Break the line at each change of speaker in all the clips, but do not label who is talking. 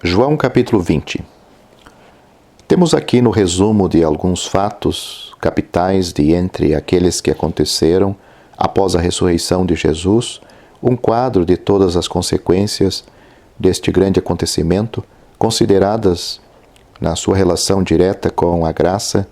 João capítulo 20. Temos aqui no resumo de alguns fatos capitais de entre aqueles que aconteceram após a ressurreição de Jesus, um quadro de todas as consequências deste grande acontecimento, consideradas na sua relação direta com a graça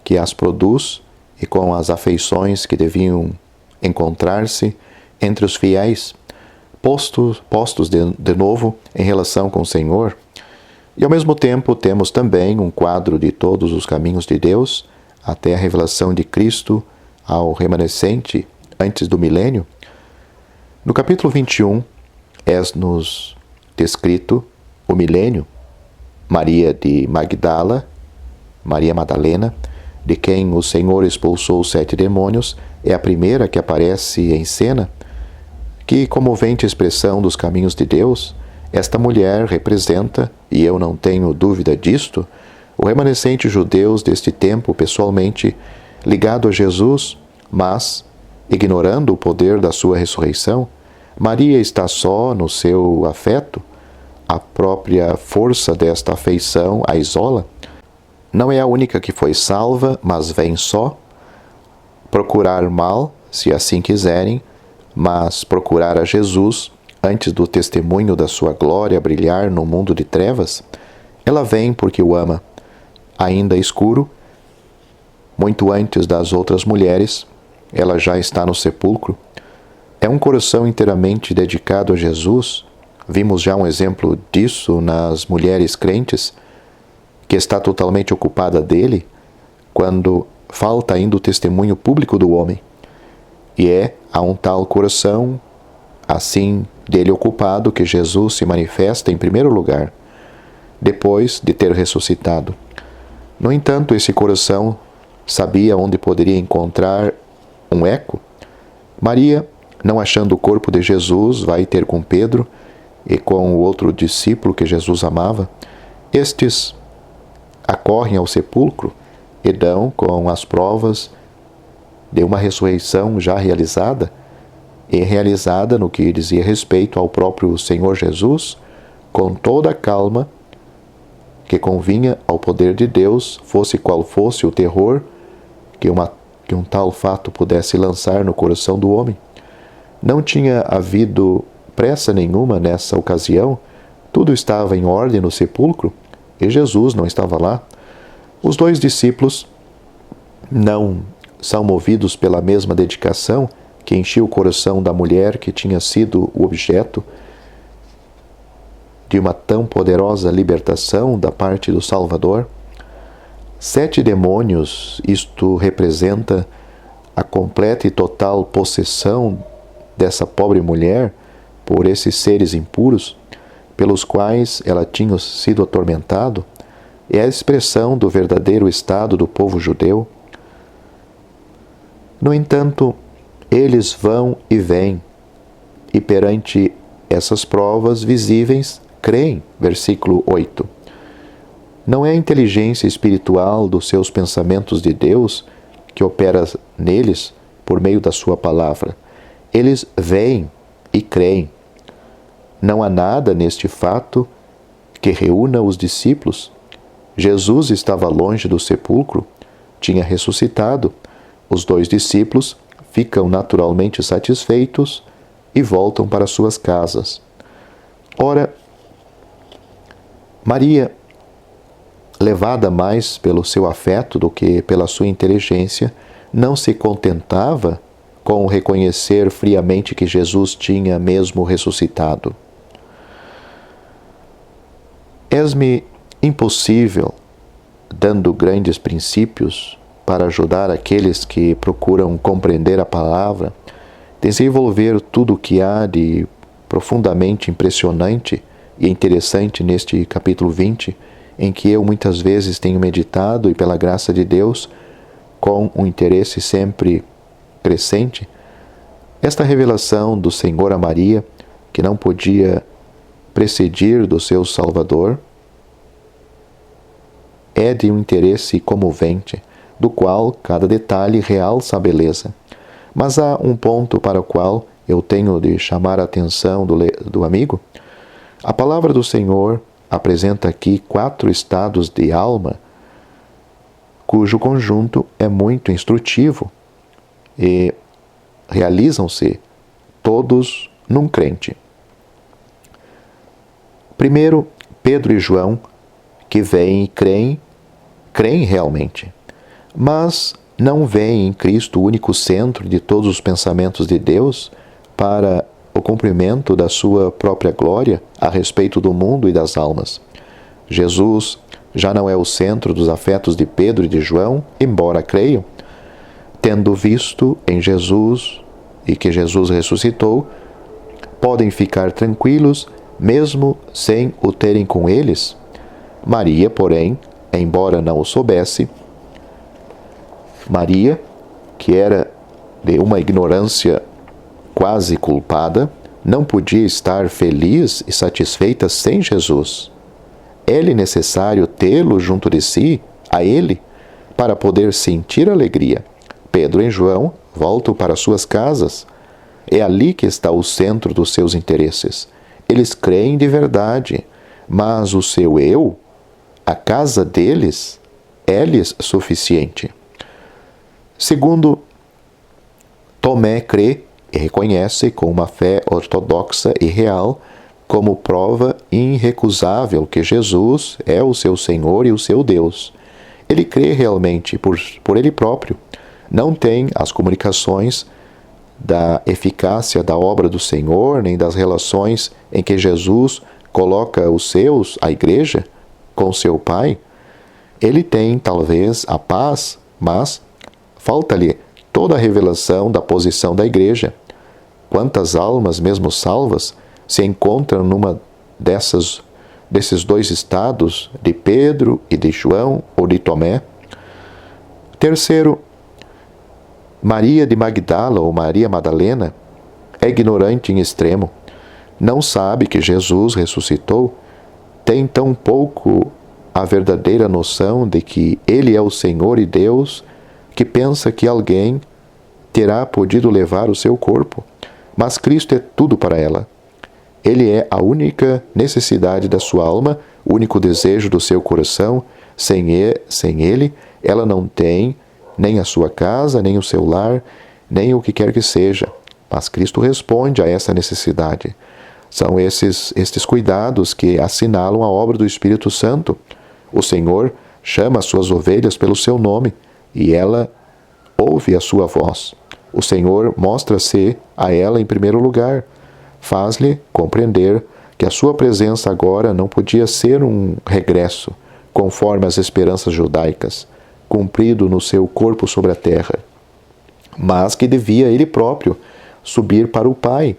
que as produz e com as afeições que deviam encontrar-se entre os fiéis, postos de novo em relação com o Senhor. E ao mesmo tempo temos também um quadro de todos os caminhos de Deus até a revelação de Cristo ao remanescente antes do milênio. No capítulo 21 é-nos descrito o milênio, Maria de Magdala, Maria Madalena, de quem o Senhor expulsou 7 demônios, é a primeira que aparece em cena. Que comovente expressão dos caminhos de Deus! Esta mulher representa, e eu não tenho dúvida disto, o remanescente judeus deste tempo pessoalmente ligado a Jesus, mas, ignorando o poder da sua ressurreição, Maria está só no seu afeto, a própria força desta afeição a isola. Não é a única que foi salva, mas vem só procurar mal, se assim quiserem, mas procurar a Jesus antes do testemunho da sua glória brilhar no mundo de trevas. Ela vem porque o ama, ainda escuro, muito antes das outras mulheres, ela já está no sepulcro. É um coração inteiramente dedicado a Jesus. Vimos já um exemplo disso nas mulheres crentes, que está totalmente ocupada dele, quando falta ainda o testemunho público do homem. E é a um tal coração, assim dele ocupado, que Jesus se manifesta em primeiro lugar, depois de ter ressuscitado. No entanto, esse coração sabia onde poderia encontrar um eco. Maria, não achando o corpo de Jesus, vai ter com Pedro e com o outro discípulo que Jesus amava. Estes acorrem ao sepulcro e dão com as provas de uma ressurreição já realizada, e realizada no que dizia respeito ao próprio Senhor Jesus, com toda a calma que convinha ao poder de Deus, fosse qual fosse o terror que um tal fato pudesse lançar no coração do homem. Não tinha havido pressa nenhuma nessa ocasião, tudo estava em ordem no sepulcro, e Jesus não estava lá. Os 2 discípulos não são movidos pela mesma dedicação que enchia o coração da mulher que tinha sido o objeto de uma tão poderosa libertação da parte do Salvador. 7 demônios, isto representa a completa e total possessão dessa pobre mulher por esses seres impuros, pelos quais ela tinha sido atormentado, é a expressão do verdadeiro estado do povo judeu. No entanto, eles vão e vêm, e perante essas provas visíveis, creem. Versículo 8. Não é a inteligência espiritual dos seus pensamentos de Deus que opera neles por meio da sua palavra. Eles veem e creem. Não há nada neste fato que reúna os discípulos. Jesus estava longe do sepulcro, tinha ressuscitado. Os 2 discípulos ficam naturalmente satisfeitos e voltam para suas casas. Ora, Maria, levada mais pelo seu afeto do que pela sua inteligência, não se contentava com reconhecer friamente que Jesus tinha mesmo ressuscitado. És-me impossível, dando grandes princípios para ajudar aqueles que procuram compreender a palavra, desenvolver tudo o que há de profundamente impressionante e interessante neste capítulo 20, em que eu muitas vezes tenho meditado e, pela graça de Deus, com um interesse sempre crescente, esta revelação do Senhor a Maria, que não podia precedir do seu Salvador, é de um interesse comovente, do qual cada detalhe realça a beleza. Mas há um ponto para o qual eu tenho de chamar a atenção do amigo. A palavra do Senhor apresenta aqui 4 estados de alma, cujo conjunto é muito instrutivo e realizam-se todos num crente. Primeiro, Pedro e João, que veem e creem realmente, mas não veem em Cristo o único centro de todos os pensamentos de Deus para o cumprimento da sua própria glória a respeito do mundo e das almas. Jesus já não é o centro dos afetos de Pedro e de João, embora creiam. Tendo visto em Jesus e que Jesus ressuscitou, podem ficar tranquilos mesmo sem o terem com eles. Maria, porém, embora não o soubesse, Maria, que era de uma ignorância quase culpada, não podia estar feliz e satisfeita sem Jesus. É-lhe necessário tê-lo junto de si, a ele, para poder sentir alegria. Pedro e João voltam para suas casas. É ali que está o centro dos seus interesses. Eles creem de verdade, mas o seu eu, a casa deles, é-lhes suficiente. Segundo, Tomé crê e reconhece com uma fé ortodoxa e real como prova irrecusável que Jesus é o seu Senhor e o seu Deus. Ele crê realmente por ele próprio. Não tem as comunicações da eficácia da obra do Senhor, nem das relações em que Jesus coloca a igreja, com seu Pai. Ele tem, talvez, a paz, mas falta-lhe toda a revelação da posição da igreja. Quantas almas, mesmo salvas, se encontram numa desses 2 estados, de Pedro e de João ou de Tomé? Terceiro, Maria de Magdala ou Maria Madalena é ignorante em extremo. Não sabe que Jesus ressuscitou, tem tão pouco a verdadeira noção de que Ele é o Senhor e Deus, que pensa que alguém terá podido levar o seu corpo. Mas Cristo é tudo para ela. Ele é a única necessidade da sua alma, o único desejo do seu coração. Sem Ele, ela não tem nem a sua casa, nem o seu lar, nem o que quer que seja. Mas Cristo responde a essa necessidade. São estes cuidados que assinalam a obra do Espírito Santo. O Senhor chama as suas ovelhas pelo seu nome e ela ouve a sua voz. O Senhor mostra-se a ela em primeiro lugar. Faz-lhe compreender que a sua presença agora não podia ser um regresso, conforme as esperanças judaicas, cumprido no seu corpo sobre a terra, mas que devia ele próprio subir para o Pai,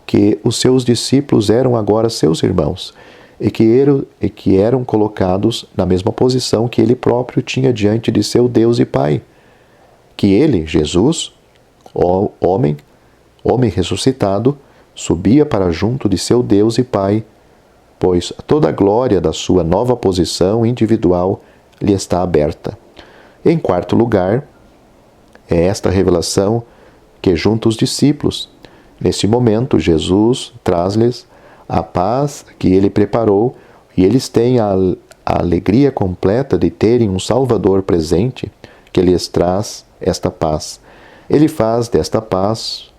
que os seus discípulos eram agora seus irmãos, e que eram colocados na mesma posição que ele próprio tinha diante de seu Deus e Pai. Que ele, Jesus, homem ressuscitado, subia para junto de seu Deus e Pai, pois toda a glória da sua nova posição individual lhe está aberta. Em quarto lugar, é esta revelação que junta os discípulos. Nesse momento, Jesus traz-lhes a paz que ele preparou e eles têm a alegria completa de terem um Salvador presente que lhes traz esta paz. Ele faz desta paz,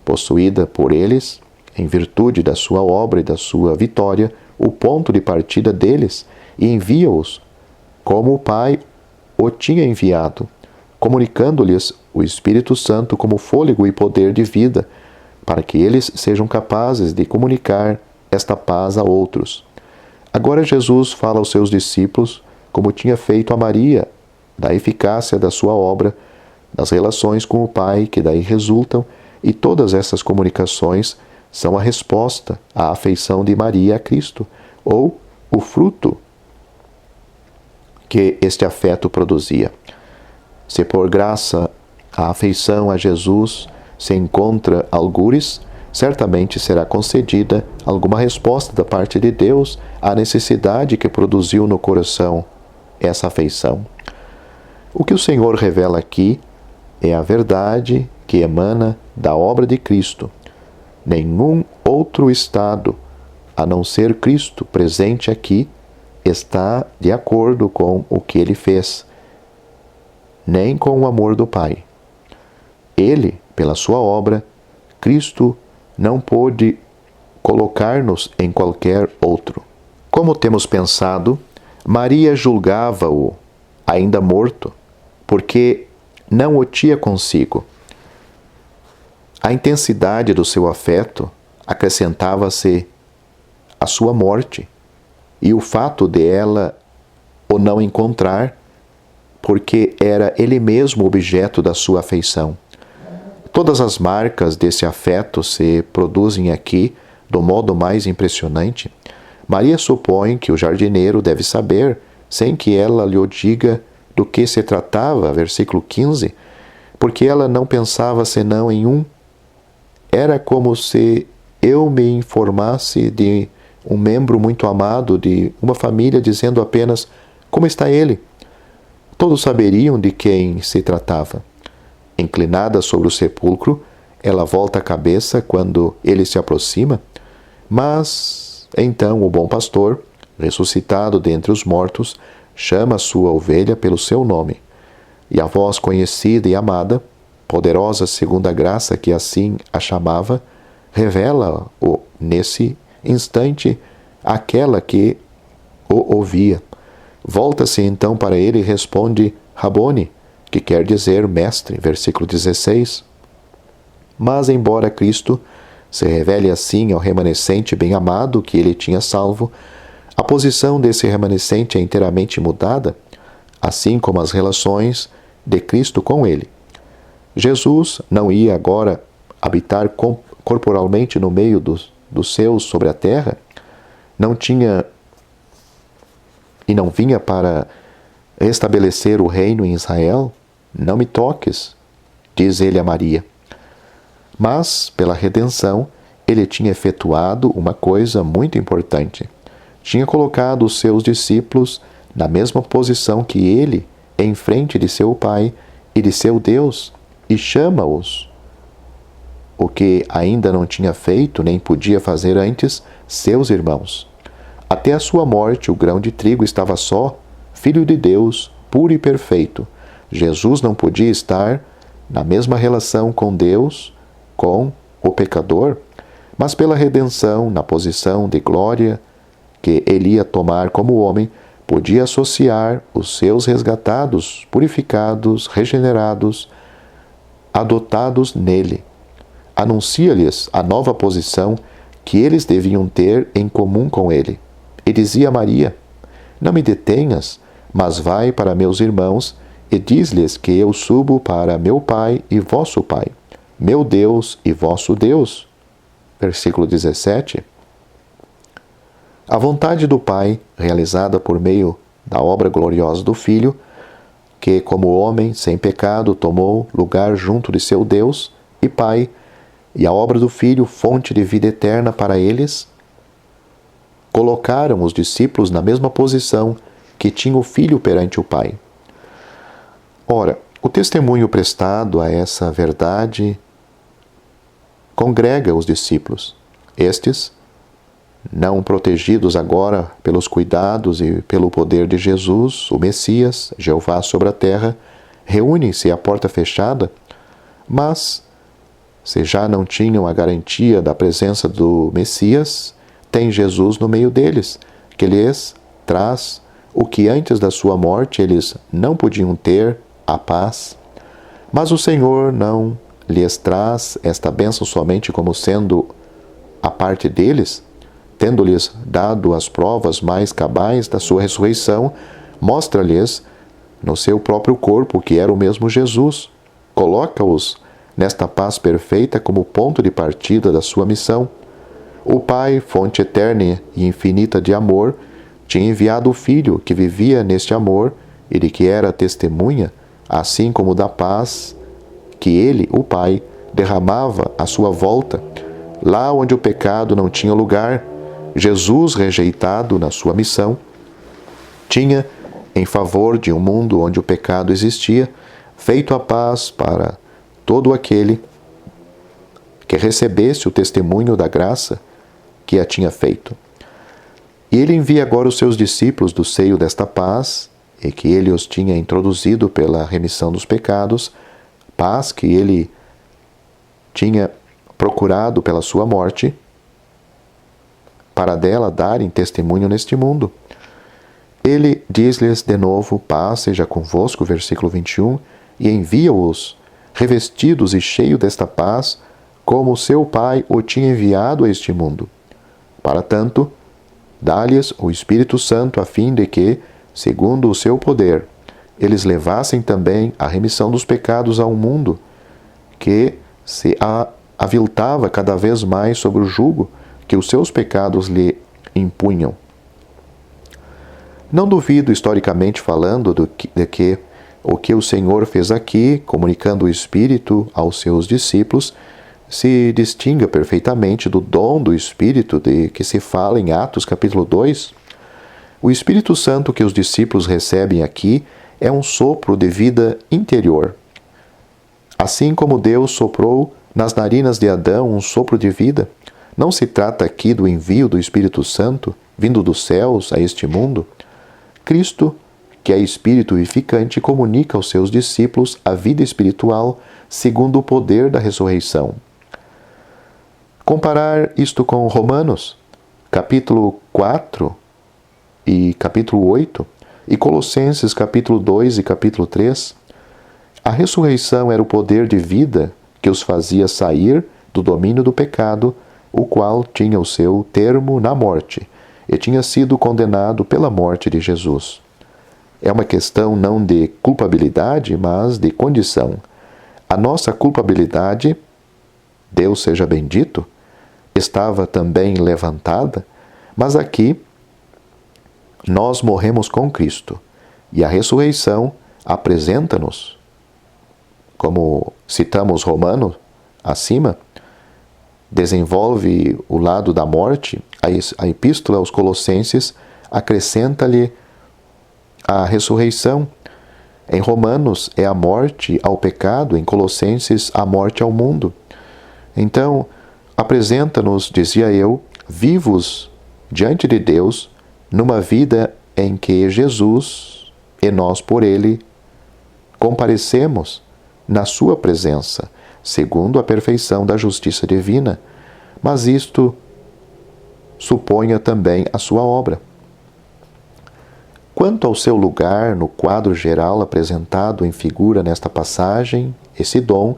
possuída por eles, em virtude da sua obra e da sua vitória, o ponto de partida deles e envia-os como o Pai o tinha enviado, comunicando-lhes o Espírito Santo como fôlego e poder de vida, para que eles sejam capazes de comunicar esta paz a outros. Agora Jesus fala aos seus discípulos, como tinha feito a Maria, da eficácia da sua obra, das relações com o Pai que daí resultam, e todas essas comunicações são a resposta à afeição de Maria a Cristo, ou o fruto que este afeto produzia. Se por graça a afeição a Jesus se encontra algures, certamente será concedida alguma resposta da parte de Deus à necessidade que produziu no coração essa afeição. O que o Senhor revela aqui é a verdade que emana da obra de Cristo. Nenhum outro estado a não ser Cristo presente aqui, está de acordo com o que ele fez, nem com o amor do Pai. Ele, pela sua obra, Cristo não pôde colocar-nos em qualquer outro. Como temos pensado, Maria julgava-o ainda morto, porque não o tinha consigo. A intensidade do seu afeto acrescentava-se à sua morte, e o fato de ela o não encontrar, porque era ele mesmo objeto da sua afeição. Todas as marcas desse afeto se produzem aqui do modo mais impressionante. Maria supõe que o jardineiro deve saber, sem que ela lhe o diga, do que se tratava, versículo 15, porque ela não pensava senão em um. Era como se eu me informasse de um membro muito amado de uma família, dizendo apenas: como está ele? Todos saberiam de quem se tratava. Inclinada sobre o sepulcro, ela volta a cabeça quando ele se aproxima, mas então o bom pastor, ressuscitado dentre os mortos, chama a sua ovelha pelo seu nome. E a voz conhecida e amada, poderosa segundo a graça que assim a chamava, revela-o nesse instante àquela que o ouvia. Volta-se então para ele e responde: Rabone, que quer dizer mestre, versículo 16. Mas, embora Cristo se revele assim ao remanescente bem-amado que ele tinha salvo, a posição desse remanescente é inteiramente mudada, assim como as relações de Cristo com ele. Jesus não ia agora habitar corporalmente no meio dos seus sobre a terra, não tinha e não vinha para restabelecer o reino em Israel. Não me toques, diz ele a Maria. Mas, pela redenção, ele tinha efetuado uma coisa muito importante. Tinha colocado os seus discípulos na mesma posição que ele, em frente de seu Pai e de seu Deus, e chama-os, o que ainda não tinha feito nem podia fazer antes, seus irmãos. Até a sua morte, o grão de trigo estava só, Filho de Deus, puro e perfeito. Jesus não podia estar na mesma relação com Deus, com o pecador, mas pela redenção, na posição de glória que ele ia tomar como homem, podia associar os seus resgatados, purificados, regenerados, adotados nele. Anuncia-lhes a nova posição que eles deviam ter em comum com ele. E dizia a Maria: não me detenhas, mas vai para meus irmãos e diz-lhes que eu subo para meu Pai e vosso Pai, meu Deus e vosso Deus. Versículo 17. A vontade do Pai, realizada por meio da obra gloriosa do Filho, que, como homem sem pecado, tomou lugar junto de seu Deus e Pai, e a obra do Filho, fonte de vida eterna para eles, colocaram os discípulos na mesma posição que tinha o Filho perante o Pai. Ora, o testemunho prestado a essa verdade congrega os discípulos. Estes, não protegidos agora pelos cuidados e pelo poder de Jesus, o Messias, Jeová sobre a terra, reúnem-se à porta fechada, mas, se já não tinham a garantia da presença do Messias, tem Jesus no meio deles, que lhes traz o que antes da sua morte eles não podiam ter, a paz. Mas o Senhor não lhes traz esta bênção somente como sendo a parte deles, tendo-lhes dado as provas mais cabais da sua ressurreição, mostra-lhes no seu próprio corpo que era o mesmo Jesus, coloca-os nesta paz perfeita como ponto de partida da sua missão. O Pai, fonte eterna e infinita de amor, tinha enviado o Filho que vivia neste amor e de que era testemunha, assim como da paz que ele, o Pai, derramava à sua volta, lá onde o pecado não tinha lugar. Jesus, rejeitado na sua missão, tinha, em favor de um mundo onde o pecado existia, feito a paz para todo aquele que recebesse o testemunho da graça que a tinha feito. E ele envia agora os seus discípulos do seio desta paz, e que ele os tinha introduzido pela remissão dos pecados, paz que ele tinha procurado pela sua morte, para dela darem testemunho neste mundo. Ele diz-lhes de novo: paz seja convosco, versículo 21, e envia-os, revestidos e cheios desta paz, como seu Pai o tinha enviado a este mundo. Para tanto, dá-lhes o Espírito Santo, a fim de que, segundo o seu poder, eles levassem também a remissão dos pecados a um mundo que se aviltava cada vez mais sobre o jugo que os seus pecados lhe impunham. Não duvido, historicamente falando, de que o que o Senhor fez aqui, comunicando o Espírito aos seus discípulos, se distinga perfeitamente do dom do Espírito de que se fala em Atos capítulo 2. O Espírito Santo que os discípulos recebem aqui é um sopro de vida interior. Assim como Deus soprou nas narinas de Adão um sopro de vida, não se trata aqui do envio do Espírito Santo, vindo dos céus a este mundo. Cristo, que é Espírito vivificante, comunica aos seus discípulos a vida espiritual segundo o poder da ressurreição. Comparar isto com Romanos, capítulo 4 e capítulo 8, e Colossenses, capítulo 2 e capítulo 3, a ressurreição era o poder de vida que os fazia sair do domínio do pecado, o qual tinha o seu termo na morte, e tinha sido condenado pela morte de Jesus. É uma questão não de culpabilidade, mas de condição. A nossa culpabilidade, Deus seja bendito, estava também levantada, mas aqui nós morremos com Cristo, e a ressurreição apresenta-nos, como citamos Romano acima, desenvolve o lado da morte. A epístola aos Colossenses acrescenta-lhe a ressurreição. Em Romanos é a morte ao pecado, em Colossenses a morte ao mundo. Então, apresenta-nos, dizia eu, vivos diante de Deus, numa vida em que Jesus e nós por Ele comparecemos na sua presença, segundo a perfeição da justiça divina, mas isto suponha também a sua obra. Quanto ao seu lugar no quadro geral apresentado em figura nesta passagem, esse dom,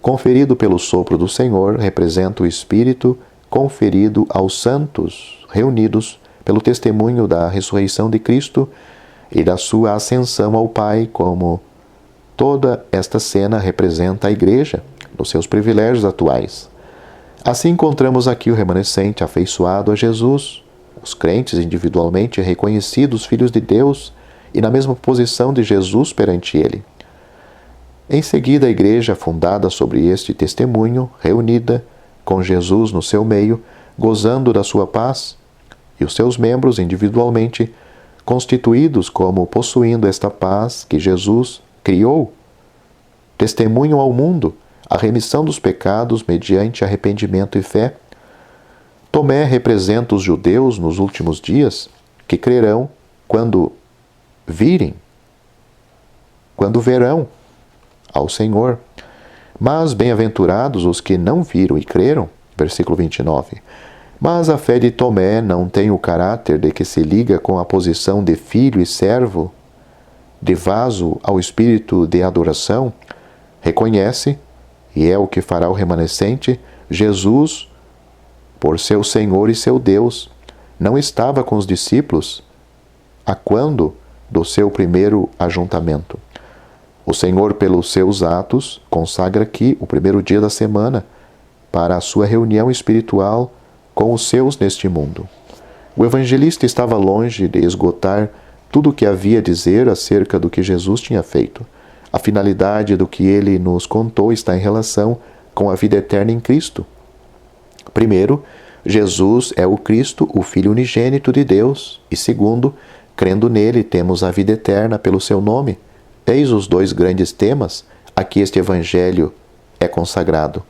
conferido pelo sopro do Senhor, representa o Espírito conferido aos santos reunidos pelo testemunho da ressurreição de Cristo e da sua ascensão ao Pai, como toda esta cena representa a Igreja nos seus privilégios atuais. Assim encontramos aqui o remanescente afeiçoado a Jesus, os crentes individualmente reconhecidos filhos de Deus e na mesma posição de Jesus perante Ele. Em seguida, a Igreja, fundada sobre este testemunho, reunida, com Jesus no seu meio, gozando da sua paz, e os seus membros individualmente, constituídos como possuindo esta paz que Jesus criou, testemunham ao mundo a remissão dos pecados mediante arrependimento e fé. Tomé representa os judeus nos últimos dias, que crerão quando verão ao Senhor. Mas bem-aventurados os que não viram e creram, versículo 29. Mas a fé de Tomé não tem o caráter de que se liga com a posição de filho e servo, de vaso ao espírito de adoração. Reconhece, e é o que fará o remanescente, Jesus por seu Senhor e seu Deus. Não estava com os discípulos a quando do seu primeiro ajuntamento. O Senhor, pelos seus atos, consagra aqui o primeiro dia da semana para a sua reunião espiritual com os seus neste mundo. O evangelista estava longe de esgotar tudo o que havia a dizer acerca do que Jesus tinha feito. A finalidade do que ele nos contou está em relação com a vida eterna em Cristo. Primeiro, Jesus é o Cristo, o Filho unigênito de Deus. E segundo, crendo nele, temos a vida eterna pelo seu nome. Eis os dois grandes temas a que este Evangelho é consagrado.